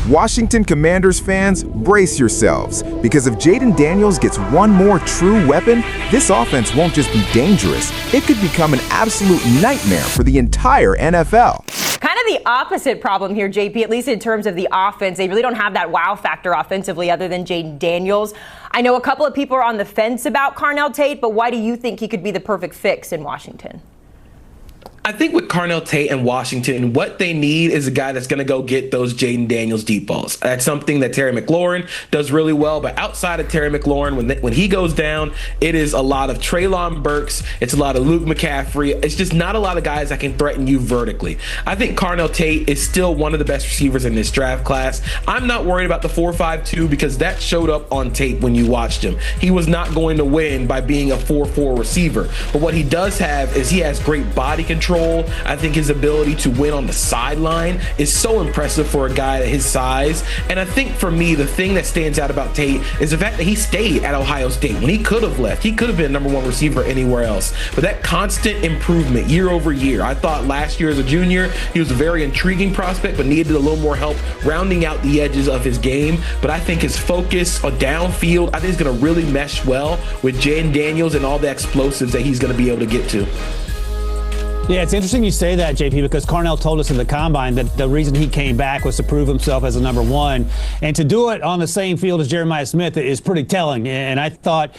Washington Commanders fans, brace yourselves, because if Jayden Daniels gets one more true weapon, this offense won't just be dangerous, it could become an absolute nightmare for the entire NFL. Kind of the opposite problem here, JP, at least in terms of the offense. They really don't have that wow factor offensively other than Jayden Daniels. I know a couple of people are on the fence about Carnell Tate, but why do you think he could be the perfect fix in Washington? I think with Carnell Tate and Washington, what they need is a guy that's going to go get those Jayden Daniels deep balls. That's something that Terry McLaurin does really well. But outside of Terry McLaurin, when he goes down, it is a lot of Treylon Burks. It's a lot of Luke McCaffrey. It's just not a lot of guys that can threaten you vertically. I think Carnell Tate is still one of the best receivers in this draft class. I'm not worried about the 4.52 because that showed up on tape when you watched him. He was not going to win by being a 4.4 receiver. But what he does have is he has great body control. I think his ability to win on the sideline is so impressive for a guy at his size. And I think for me, the thing that stands out about Tate is the fact that he stayed at Ohio State. When he could have left, he could have been #1 receiver anywhere else. But that constant improvement year over year, I thought last year as a junior, he was a very intriguing prospect, but needed a little more help rounding out the edges of his game. But I think his focus on downfield, I think is going to really mesh well with Jayden Daniels and all the explosives that he's going to be able to get to. Yeah, it's interesting you say that, JP, because Carnell told us in the Combine that the reason he came back was to prove himself as a #1. And to do it on the same field as Jeremiah Smith is pretty telling. And I thought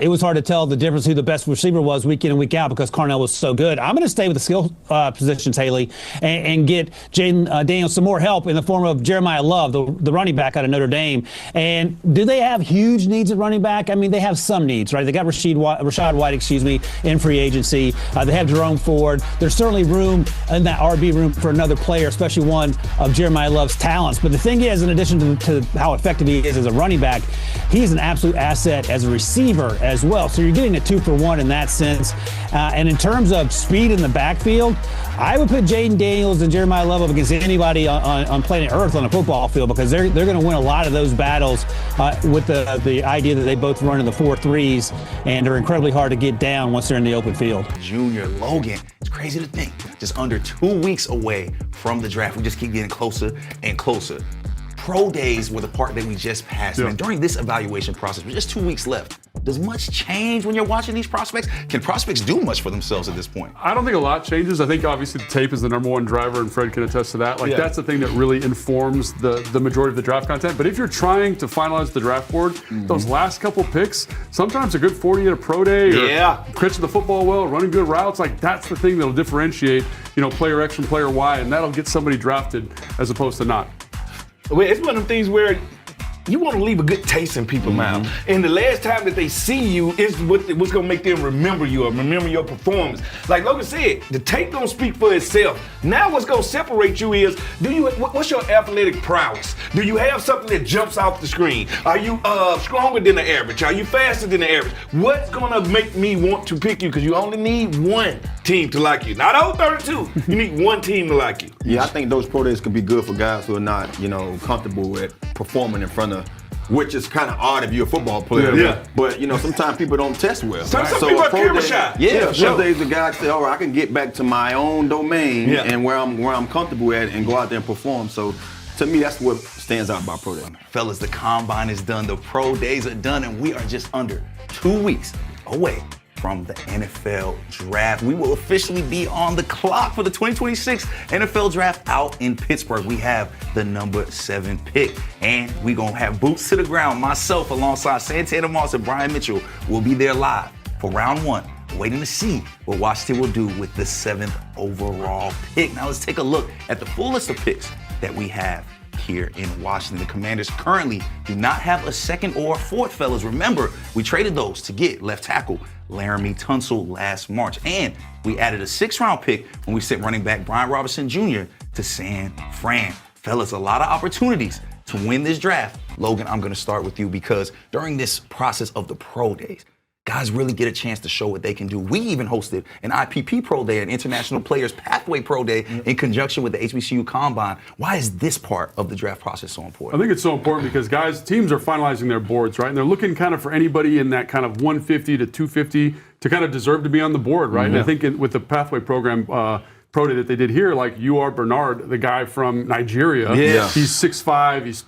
it was hard to tell the difference who the best receiver was week in and week out because Carnell was so good. I'm going to stay with the skill positions, Haley, and get Jayden Daniels some more help in the form of Jeremiah Love, the running back out of Notre Dame. And do they have huge needs at running back? I mean, they have some needs, right? They got Rashad White, in free agency. They have Jerome Ford. There's certainly room in that RB room for another player, especially one of Jeremiah Love's talents. But the thing is, in addition to how effective he is as a running back, he's an absolute asset as a receiver as well. So you're getting a 2-for-1 in that sense. And in terms of speed in the backfield, I would put Jayden Daniels and Jeremiah Love up against anybody on planet Earth on a football field because they're going to win a lot of those battles with the idea that they both run in the 4.3s and are incredibly hard to get down once they're in the open field. Junior Logan, it's crazy to think, just under 2 weeks away from the draft. We just keep getting closer and closer. Pro days were the part that we just passed. And during this evaluation process, with just 2 weeks left, does much change when you're watching these prospects? Can prospects do much for themselves at this point? I don't think a lot changes. I think obviously the tape is the #1 driver, and Fred can attest to that. That's the thing that really informs the majority of the draft content. But if you're trying to finalize the draft board, those last couple picks, sometimes a good 40 at a pro day, or catching the football well, running good routes, that's the thing that'll differentiate, player X from player Y, and that'll get somebody drafted as opposed to not. Well, it's one of them things where you want to leave a good taste in people's mouth. And the last time that they see you is what's going to make them remember you or remember your performance. Like Logan said, the tape don't speak for itself. Now what's going to separate you is, what's your athletic prowess? Do you have something that jumps off the screen? Are you stronger than the average? Are you faster than the average? What's going to make me want to pick you? Because you only need one team to like you. Not all 32. You need one team to like you. Yeah, I think those pro days can be good for guys who are not, comfortable with performing in front of, which is kind of odd if you're a football player. But, sometimes people don't test well. Some people are camera shy. Some days the guys say, all right, I can get back to my own domain and where I'm comfortable at and go out there and perform. So to me, that's what stands out about pro day. Fellas, the combine is done, the pro days are done, and we are just under 2 weeks away from the NFL draft. We will officially be on the clock for the 2026 NFL draft out in Pittsburgh. We have the #7 pick, and we're going to have boots to the ground. Myself, alongside Santana Moss and Brian Mitchell, will be there live for round 1, waiting to see what Washington will do with the 7th overall pick. Now let's take a look at the full list of picks that we have here in Washington. The Commanders currently do not have a 2nd or 4th, fellas. Remember, we traded those to get left tackle Laramie Tunsil last March, and we added a 6th-round pick when we sent running back Brian Robinson Jr. to San Fran. Fellas, a lot of opportunities to win this draft. Logan, I'm going to start with you because during this process of the pro days, guys really get a chance to show what they can do. We even hosted an IPP Pro Day, an International Players Pathway Pro Day, in conjunction with the HBCU Combine. Why is this part of the draft process so important? I think it's so important because, teams are finalizing their boards, right? And they're looking kind of for anybody in that kind of 150 to 250 to kind of deserve to be on the board, right? And I think with the Pathway program, pro day that they did here, like Bernard, the guy from Nigeria. Yeah. He's 6'5", he's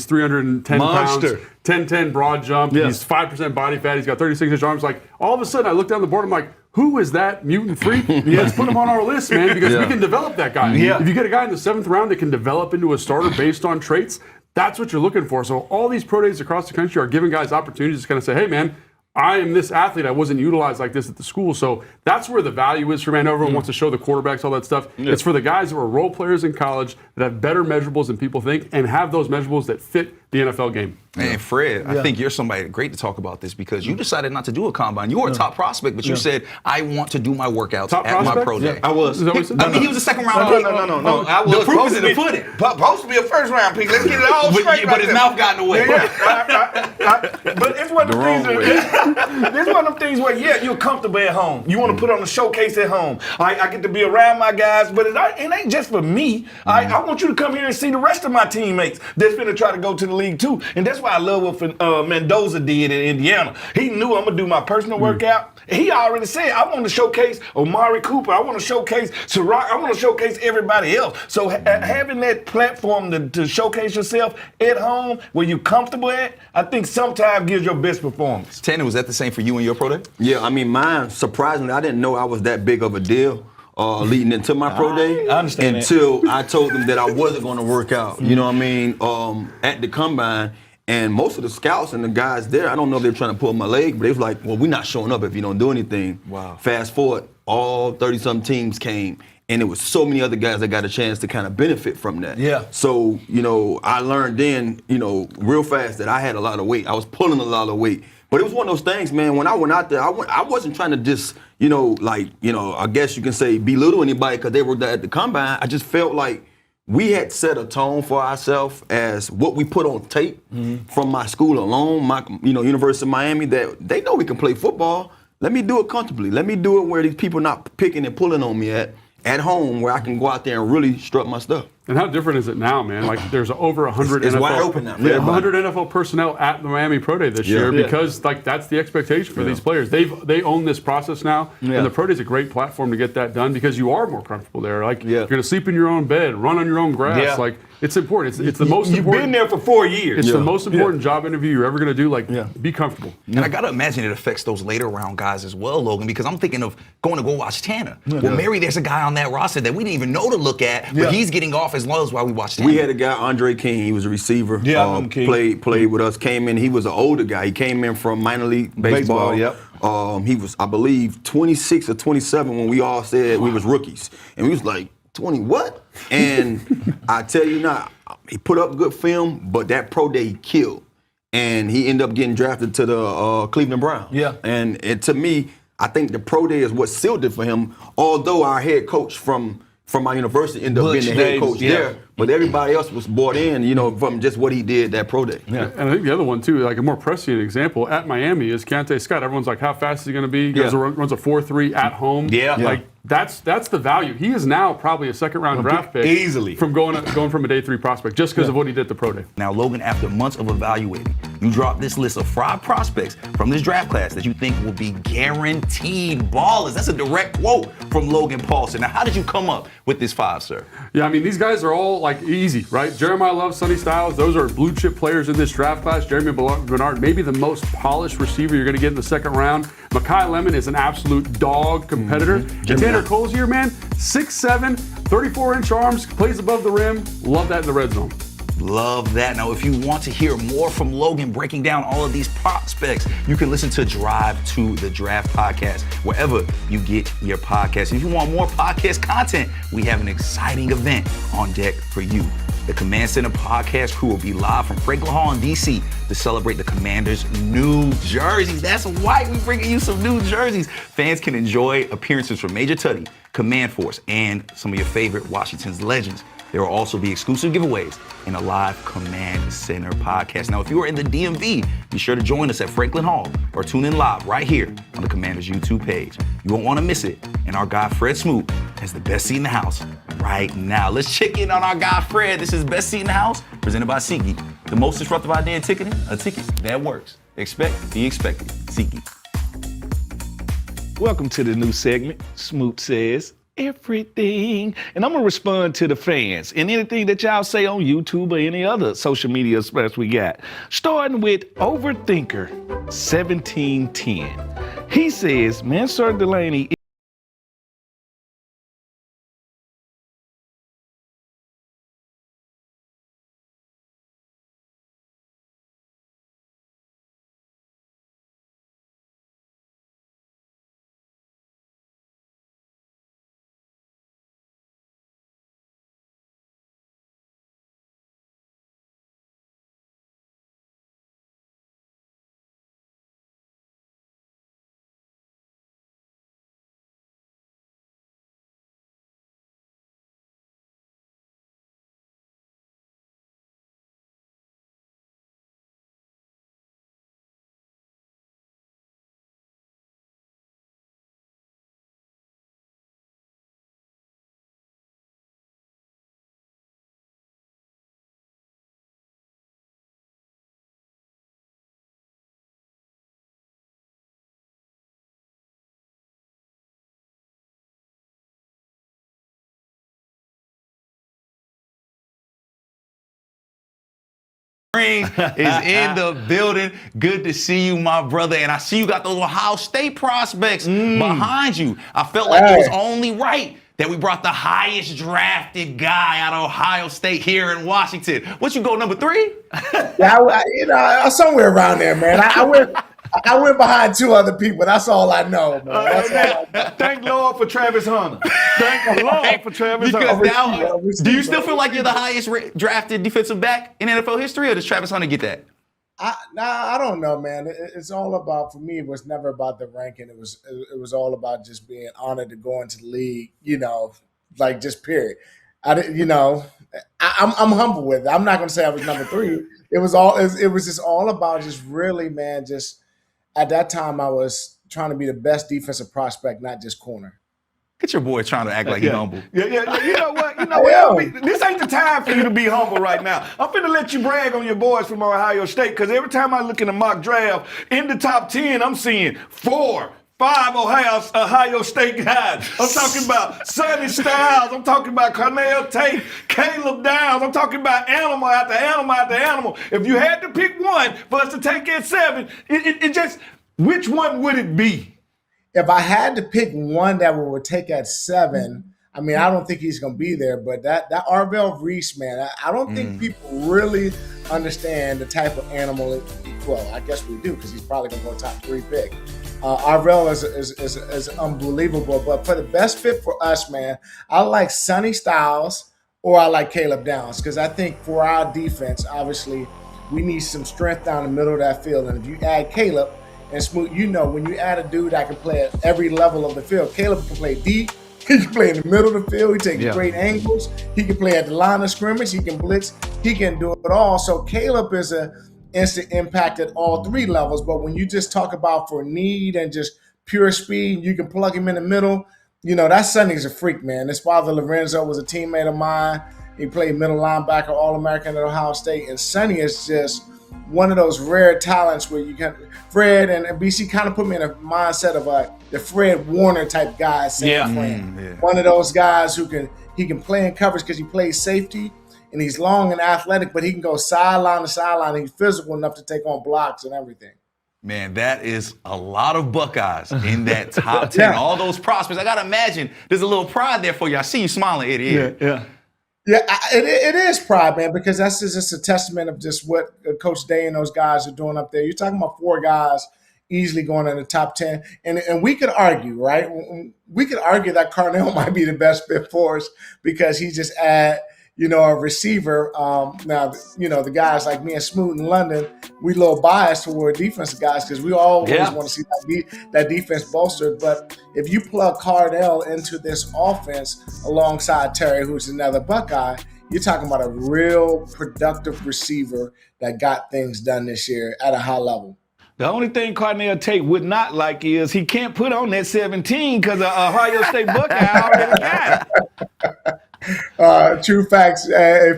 310 Monster. pounds, 10-10 broad jump, he's 5% body fat, he's got 36-inch arms. Like, all of a sudden, I look down the board, I'm like, who is that mutant freak? Let's put him on our list, man, because we can develop that guy. Yeah. If you get a guy in the 7th round that can develop into a starter based on traits, that's what you're looking for. So all these pro days across the country are giving guys opportunities to kind of say, hey, man, I am this athlete. I wasn't utilized like this at the school. So that's where the value is for, man. Everyone wants to show the quarterbacks, all that stuff. It's for the guys that were role players in college that have better measurables than people think and have those measurables that fit the NFL game. And Fred, I think you're somebody great to talk about this because you decided not to do a combine. You were a top prospect, but you said, I want to do my workouts Top at prospect? my pro day. I was. Is that what you said? I mean, he was a second round pick. No. I was. The proof is in the pudding. Supposed to be a first round pick. Let's get it all straight. But his mouth got in the way. But it's one of the things. It's one of them things where you're comfortable at home. You want to put on a showcase at home. I get to be around my guys, but it ain't just for me. I want you to come here and see the rest of my teammates that's finna try to go to the league too. And that's why I love what Mendoza did in Indiana. He knew I'm gonna do my personal workout. He already said I want to showcase Omari Cooper. I want to showcase Ciroc. I want to showcase everybody else. So having that platform to showcase yourself at home where you're comfortable at, I think sometimes gives your best performance. Tanner, was that the same for you in your pro day? Yeah, I mean, mine, surprisingly, I didn't know I was that big of a deal leading into my pro day. I understand until I told them that I wasn't going to work out. You know what I mean? At the combine. And most of the scouts and the guys there, I don't know if they're trying to pull my leg, but they was like, well, we're not showing up if you don't do anything. Wow. Fast forward, all 30-some teams came, and there was so many other guys that got a chance to kind of benefit from that. Yeah. So, I learned then, real fast that I had a lot of weight. I was pulling a lot of weight. But it was one of those things, man, when I went out there, I wasn't trying to just, I guess you can say belittle anybody because they were there at the combine. I just felt like we had set a tone for ourselves as what we put on tape from my school alone, my University of Miami, that they know we can play football. Let me do it comfortably. Let me do it where these people not picking and pulling on me at home, where I can go out there and really strut my stuff. And how different is it now, man? Like, there's over 100 it's NFL, wide open now. 100 NFL personnel at the Miami Pro Day this year because, that's the expectation for these players. They own this process now, and the Pro Day is a great platform to get that done because you are more comfortable there. Like, you're going to sleep in your own bed, run on your own grass. Yeah. Like, it's important. It's the most important. You've been there for 4 years. It's the most important job interview you're ever going to do. Like, be comfortable. And I got to imagine it affects those later round guys as well, Logan, because I'm thinking of going to go watch Tanner. Well, maybe there's a guy on that roster that we didn't even know to look at, but he's getting off as well as while we watch Tanner. We had a guy, Andre King. He was a receiver. Played with us. Came in. He was an older guy. He came in from minor league baseball. He was, I believe, 26 or 27 when we all said we was rookies, and we was like, 20 what? And I tell you now, he put up good film, but that pro day he killed, and he ended up getting drafted to the Cleveland Browns. And to me, I think the pro day is what sealed it for him. Although our head coach from my university ended up being the head coach there, but everybody else was bought in, from just what he did that pro day. Yeah. And I think the other one too, like a more prescient example at Miami is Keontae Scott. Everyone's like, how fast is he going to be? He runs a 4.3 at home. Like, that's the value. He is now probably a second-round draft pick easily from going from a day 3 prospect just because of what he did at the pro day. Now, Logan, after months of evaluating, you dropped this list of 5 prospects from this draft class that you think will be guaranteed ballers. That's a direct quote from Logan Paulson. Now, how did you come up with this 5, sir? Yeah, I mean, these guys are all like easy, right? Jeremiah Love, Sonny Styles, those are blue chip players in this draft class. Jeremy Bernard, maybe the most polished receiver you're going to get in the second round. Makai Lemon is an absolute dog competitor. And Tanner Colzier, man, 6'7", 34-inch arms, plays above the rim. Love that in the red zone. Love that. Now, if you want to hear more from Logan breaking down all of these prospects, you can listen to Drive to the Draft podcast wherever you get your podcasts. If you want more podcast content, we have an exciting event on deck for you. The Command Center podcast crew will be live from Franklin Hall in D.C. to celebrate the Commanders' new jerseys. That's right, we're bringing you some new jerseys. Fans can enjoy appearances from Major Tuddy, Command Force, and some of your favorite Washington's legends. There will also be exclusive giveaways in a live Command Center podcast. Now, if you are in the DMV, be sure to join us at Franklin Hall or tune in live right here on the Commanders YouTube page. You won't want to miss it. And our guy, Fred Smoot, has the best seat in the house right now. Let's check in on our guy, Fred. This is Best Seat in the House, presented by SeatGeek. The most disruptive idea in ticketing, a ticket that works. Expect the expected. SeatGeek. Welcome to the new segment, Smoot Says. everything. And I'm going to respond to the fans and anything that y'all say on YouTube or any other social media space we got. Starting with Overthinker 1710. He says, man, Sir Delaney is in the building. Good to see you, my brother. And I see you got those Ohio State prospects behind you. I felt like it was only right that we brought the highest drafted guy out of Ohio State here in Washington. What, you go number 3? Yeah, somewhere around there, man. I went behind 2 other people. That's all I know, man. Thank Lord for Travis Hunter. Thank the Lord for Travis Hunter. Now, do you still feel like you're the highest drafted defensive back in NFL history, or does Travis Hunter get that? I don't know, man. It's all about, for me, it was never about the ranking. It was all about just being honored to go into the league, like just period. I'm humble with it. I'm not going to say I was number 3. It was just all about just really, man, just at that time I was trying to be the best defensive prospect, not just corner. Get your boy trying to act like he's humble. Yeah. You know what? This ain't the time for you to be humble right now. I'm finna let you brag on your boys from Ohio State, because every time I look in the mock draft, in the top 10, I'm seeing 4, 5 Ohio State guys. I'm talking about Sonny Styles. I'm talking about Carnell Tate, Caleb Downs. I'm talking about animal after animal after animal. If you had to pick one for us to take at 7, it just, which one would it be? If I had to pick one that we would take at 7, I mean, I don't think he's going to be there, but that Arvell Reese, man, I don't think people really understand the type of animal. Well, I guess we do, because he's probably going to go top 3 pick. Arvell is unbelievable, but for the best fit for us, man, I like Sonny Styles or I like Caleb Downs, because I think for our defense, obviously, we need some strength down the middle of that field. And if you add Caleb and Smoot, when you add a dude that can play at every level of the field, Caleb can play deep, he can play in the middle of the field, he takes great angles, he can play at the line of scrimmage, he can blitz, he can do it all. So Caleb is a instant impact at all 3 levels, but when you just talk about for need and just pure speed, you can plug him in the middle. That Sonny's a freak, man. His father, Lorenzo, was a teammate of mine. He played middle linebacker, All-American at Ohio State, and Sonny is just one of those rare talents where you can. Fred and BC kind of put me in a mindset of the Fred Warner type guy. One of those guys who can play in coverage because he plays safety. And he's long and athletic, but he can go sideline to sideline. He's physical enough to take on blocks and everything. Man, that is a lot of Buckeyes in that top 10. All those prospects. I got to imagine there's a little pride there for you. I see you smiling, Eddie. Yeah, it is pride, man, because that's just a testament of just what Coach Day and those guys are doing up there. You're talking about 4 guys easily going in the top 10. And we could argue, right? We could argue that Carnell might be the best fit for us because he just a receiver. Now, the guys like me and Smoot in London, we a little biased toward defensive guys because we always want to see that defense bolstered. But if you plug Carnell into this offense alongside Terry, who's another Buckeye, you're talking about a real productive receiver that got things done this year at a high level. The only thing Carnell Tate would not like is he can't put on that 17 because Ohio State Buckeye already got it. True facts,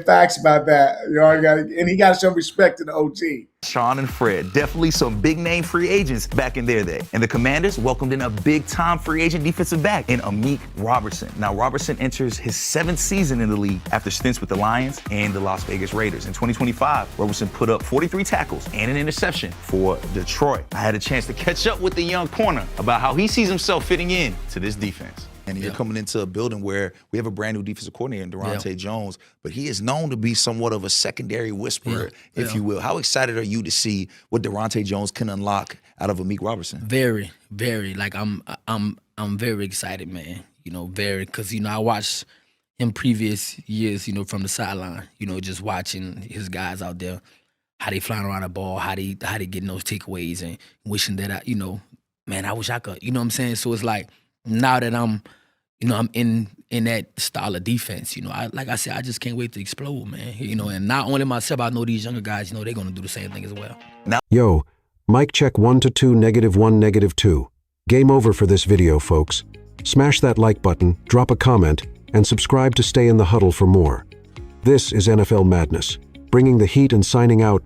facts about that. You know, and he got to show respect to the OG. Sean and Fred, definitely some big name free agents back in their day. And the Commanders welcomed in a big time free agent defensive back in Amik Robertson. Now, Robertson enters his 7th season in the league after stints with the Lions and the Las Vegas Raiders. In 2025, Robertson put up 43 tackles and an interception for Detroit. I had a chance to catch up with the young corner about how he sees himself fitting in to this defense. And you're coming into a building where we have a brand new defensive coordinator in Durante Jones, but he is known to be somewhat of a secondary whisperer, if you will. How excited are you to see what Durante Jones can unlock out of Amik Robertson? Very, very. Like I'm very excited, man. You know, very, because I watched him previous years, from the sideline. Just watching his guys out there, how they flying around the ball, how they getting those takeaways, and wishing that I wish I could. You know what I'm saying? So it's like, now that I'm in that style of defense, like I said, I just can't wait to explode, man. And not only myself, I know these younger guys, they're gonna do the same thing as well. Yo, mic check 1 to 2, -1, -2. Game over for this video, folks. Smash that like button, drop a comment, and subscribe to stay in the huddle for more. This is NFL Madness, bringing the heat and signing out.